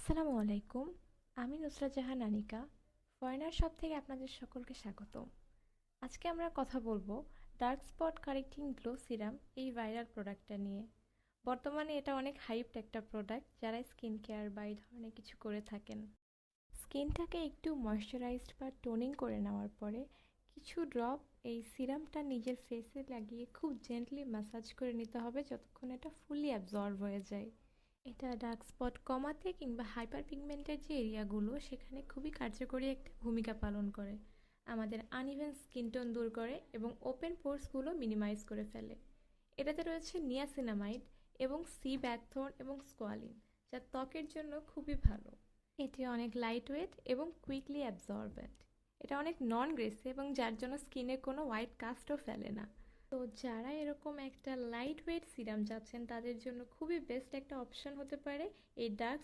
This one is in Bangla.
আসসালামু আলাইকুম। আমি নুসরাত জাহান আনিকা, ফরেনার শপ থেকে আপনাদের সকলকে স্বাগতম। আজকে আমরা কথা বলবো dark spot correcting glow serum এই ভাইরাল প্রোডাক্টটা নিয়ে। বর্তমানে এটা অনেক হাইপড একটা প্রোডাক্ট যারা স্কিন কেয়ার বা এই ধরনের কিছু করে থাকেন। স্কিনটাকে একটু ময়শ্চারাইজড বা টোনিং করে নেওয়ার পরে কিছু ড্রপ এই সিরামটা নিজের ফেসে লাগিয়ে খুব জেন্টলি ম্যাসাজ করে নিতে হবে যতক্ষণ এটা ফুলি অ্যাবজর্ব হয়ে যায়। এটা ডার্ক স্পট কমাতে কিংবা হাইপার পিগমেন্টের যে এরিয়াগুলো সেখানে খুবই কার্যকরী একটা ভূমিকা পালন করে। আমাদের আনইভেন স্কিন টোন দূর করে এবং ওপেন পোর্সগুলো মিনিমাইজ করে ফেলে। এটাতে রয়েছে নিয়াসিনামাইড এবং সি ব্যাকথর্ন এবং স্কোয়ালিন, যা ত্বকের জন্য খুবই ভালো। এটি অনেক লাইট ওয়েট এবং কুইকলি অ্যাবজর্বেন্ট। এটা অনেক নন গ্রেসি এবং যার জন্য স্কিনে কোনো হোয়াইট কাস্টও ফেলে না। তো যারা এরকম একটা লাইট ওয়েট সিরাম চাচ্ছেন তাদের জন্য খুবই বেস্ট একটা অপশন হতে পারে এই ডার্ক